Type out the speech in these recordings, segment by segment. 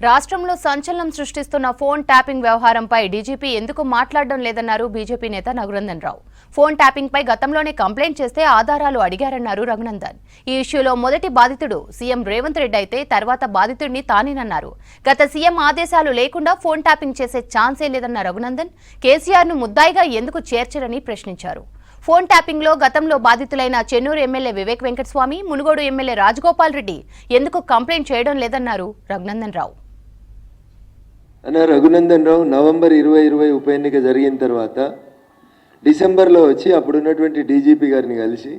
రాష్ట్రంలో సంచలనం సృష్టిస్తున్న phone tapping వ్యవహారంపై డీజీపీ ఎందుకు మాట్లాడడం లేదన్నారు బీజేపీ నేత రఘునందన్ రావు. ఫోన్ ట్యాపింగ్ పై గతంలోనే కంప్లైంట్ చేస్తే ఆధారాలు అడిగారన్నారు రఘునందన్. ఈ ఇష్యూలో మొదటి బాధితుడు సీఎం రేవంత్ రెడ్డి అయితే తర్వాత బాధితుడిని తానేనన్నారు. గత సీఎం ఆదేశాలు లేకుండా ఫోన్ ట్యాపింగ్ చేసే ఛాన్సే లేదన్న రఘునందన్ కేసీఆర్ ను ముద్దాయిగా ఎందుకు చేర్చరని ప్రశ్నించారు. ఫోన్ ట్యాపింగ్ లో గతంలో బాధితులైన చెన్నూరు ఎమ్మెల్యే వివేక్ వెంకటస్వామి, మునుగోడు ఎమ్మెల్యే రాజగోపాల్ రెడ్డి ఎందుకు కంప్లైంట్ చేయడం లేదన్నారు రఘునందన్ రావు. రఘునందన్ రావు నవంబర్ 2020 ఉప ఎన్నిక జరిగిన తర్వాత డిసెంబర్లో వచ్చి అప్పుడున్నటువంటి డీజీపీ గారిని కలిసి,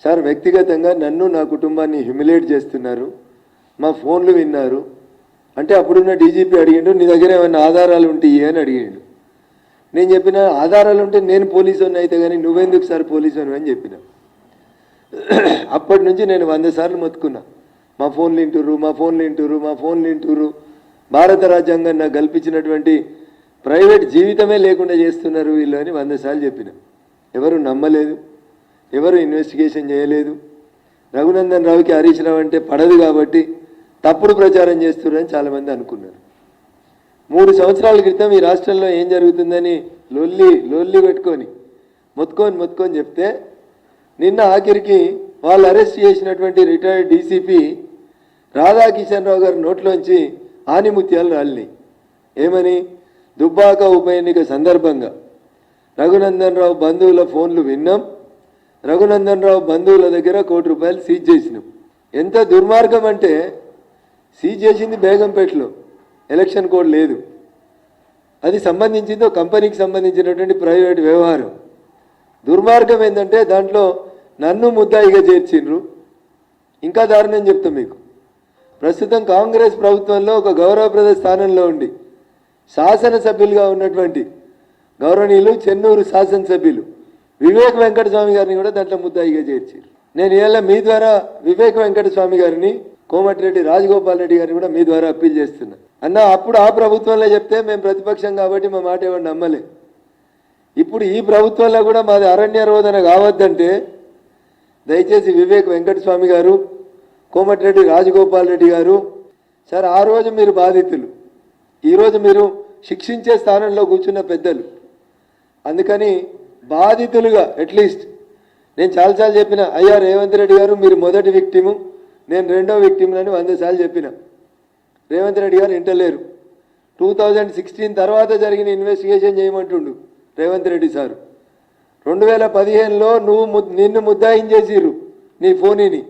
సార్ వ్యక్తిగతంగా నన్ను నా కుటుంబాన్ని హ్యూమిలేట్ చేస్తున్నారు, మా ఫోన్లు విన్నారు అంటే అప్పుడున్న డీజీపీ అడిగిండు, నీ దగ్గర ఏమైనా ఆధారాలు ఉంటాయి అని అడిగిండు. నేను చెప్పిన ఆధారాలు ఉంటే నేను పోలీసుని అయితే కానీ నువ్వెందుకు సార్ పోలీసుని అని చెప్పిన. అప్పటి నుంచి నేను 100 సార్లు మొత్తుకున్నా, మా ఫోన్లు వింటుర్రు, మా ఫోన్లు వింటుర్రు, మా ఫోన్లు వింటుర్రు, భారత రాజ్యాంగం నాకు కల్పించినటువంటి ప్రైవేట్ జీవితమే లేకుండా చేస్తున్నారు వీళ్ళు అని 100 సార్లు చెప్పిన. ఎవరు నమ్మలేదు, ఎవరు ఇన్వెస్టిగేషన్ చేయలేదు. రఘునందన్ రావుకి హరీష్ రావు అంటే పడదు కాబట్టి తప్పుడు ప్రచారం చేస్తున్నారని చాలామంది అనుకున్నారు. 3 సంవత్సరాల క్రితం ఈ రాష్ట్రంలో ఏం జరుగుతుందని లొల్లి పెట్టుకొని మొత్తుకొని చెప్తే నిన్న ఆఖరికి వాళ్ళు అరెస్ట్ చేసినటువంటి రిటైర్డ్ డీసీపీ రాధాకిషన్ రావు గారి నోట్లోంచి ఆనిముత్యాలు రాలినాయి. ఏమని? దుబ్బాక ఉప ఎన్నిక సందర్భంగా రఘునందన్ రావు బంధువుల ఫోన్లు విన్నాం, రఘునందన్ రావు బంధువుల దగ్గర ₹1 కోటి సీజ్ చేసినాం. ఎంత దుర్మార్గం అంటే సీజ్ చేసింది బేగంపేటలో, ఎలక్షన్ కోడ్ లేదు, అది సంబంధించింది ఒక కంపెనీకి సంబంధించినటువంటి ప్రైవేట్ వ్యవహారం. దుర్మార్గం ఏంటంటే దాంట్లో నన్ను ముద్దాయిగా చేర్చిండ్రు. ఇంకా దారుణం చెప్తాం మీకు. ప్రస్తుతం కాంగ్రెస్ ప్రభుత్వంలో ఒక గౌరవప్రద స్థానంలో ఉండి శాసనసభ్యులుగా ఉన్నటువంటి గౌరవనీయులు చెన్నూరు శాసనసభ్యులు వివేక్ వెంకటస్వామి గారిని కూడా దాంట్లో ముద్దాయిగా చేర్చారు. నేను ఇవాళ మీ ద్వారా వివేక్ వెంకటస్వామి గారిని, కోమటిరెడ్డి రాజగోపాల్ రెడ్డి గారిని కూడా మీ ద్వారా అప్పీల్ చేస్తున్నా. అన్న, అప్పుడు ఆ ప్రభుత్వంలో చెప్తే మేము ప్రతిపక్షం కాబట్టి మా మాట ఎవరు నమ్మలే. ఇప్పుడు ఈ ప్రభుత్వంలో కూడా మాది అరణ్య రోదన కావద్దంటే దయచేసి వివేక్ వెంకటస్వామి గారు, కోమటిరెడ్డి రాజగోపాల్ రెడ్డి గారు, సార్ ఆ రోజు మీరు బాధితులు, ఈరోజు మీరు శిక్షించే స్థానంలో కూర్చున్న పెద్దలు. అందుకని బాధితులుగా అట్లీస్ట్ నేను చాలాసార్లు చెప్పిన, అయ్యా రేవంత్ రెడ్డి గారు మీరు మొదటి విక్టిము, నేను రెండో విక్టిమ్నని 100 సార్లు చెప్పిన. రేవంత్ రెడ్డి గారు ఇంటలేరు. 2016 తర్వాత జరిగిన ఇన్వెస్టిగేషన్ చేయమంటుండు రేవంత్ రెడ్డి సారు. 2015లో నిన్ను ముద్దాయించేసిర్రు నీ ఫోనీని,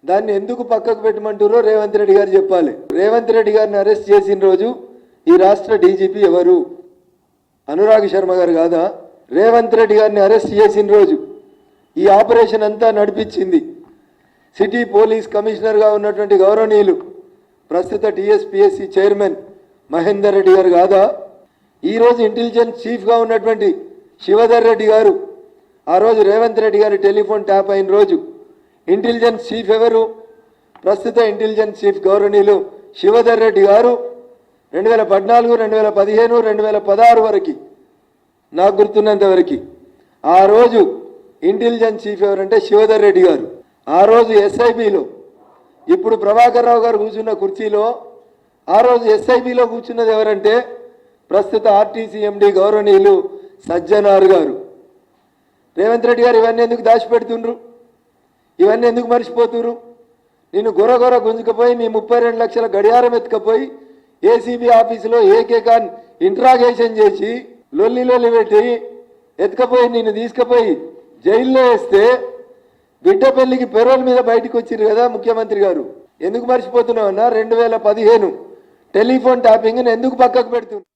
దాన్ని ఎందుకు పక్కకు పెట్టమంటారో రేవంత్ రెడ్డి గారు చెప్పాలి. రేవంత్ రెడ్డి గారిని అరెస్ట్ చేసిన రోజు ఈ రాష్ట్ర డీజీపీ ఎవరు? అనురాగ్ శర్మ గారు కాదా? రేవంత్ రెడ్డి గారిని అరెస్ట్ చేసిన రోజు ఈ ఆపరేషన్ అంతా నడిపించింది సిటీ పోలీస్ కమిషనర్గా ఉన్నటువంటి గౌరవనీయులు ప్రస్తుత టీఎస్పీఎస్సీ చైర్మన్ మహేందర్ రెడ్డి గారు కాదా? ఈరోజు ఇంటెలిజెన్స్ చీఫ్గా ఉన్నటువంటి శివధర్ రెడ్డి గారు ఆ రోజు రేవంత్ రెడ్డి గారి టెలిఫోన్ ట్యాప్ అయిన రోజు ఇంటెలిజెన్స్ చీఫ్ ఎవరు? ప్రస్తుత ఇంటెలిజెన్స్ చీఫ్ గౌరవనీయులు శివధర్ రెడ్డి గారు 2014, 2015, 2016 వరకు నాకు గుర్తున్నంత వరకు ఆ రోజు ఇంటెలిజెన్స్ చీఫ్ ఎవరంటే శివధర్ రెడ్డి గారు. ఆ రోజు ఎస్ఐబిలో, ఇప్పుడు ప్రభాకర్ రావు గారు కూర్చున్న కుర్చీలో ఆ రోజు ఎస్ఐబిలో కూర్చున్నది ఎవరంటే ప్రస్తుత ఆర్టీసీ ఎండి గౌరవనీయులు సజ్జనార్ గారు. రేవంత్ రెడ్డి గారు ఇవన్నీ ఎందుకు దాచిపెడుతుండ్రు? ఇవన్నీ ఎందుకు మర్చిపోతున్నారు? నిన్ను గొర్ర గుంజుకపోయి నీ 32 లక్షల గడియారం ఎత్తుకపోయి ఏసీబీ ఆఫీసులో ఏకేకాన్ ఇంట్రాగేషన్ చేసి లొల్లి పెట్టి ఎత్తుకపోయి నిన్ను తీసుకుపోయి జైల్లో వేస్తే బిడ్డ పెళ్లికి పెరోల్ మీద బయటకు వచ్చిండ్రు కదా ముఖ్యమంత్రి గారు. ఎందుకు మర్చిపోతున్నావు అన్న? 2015 టెలిఫోన్ ట్యాపింగ్ని ఎందుకు పక్కకు పెడుతున్నారు?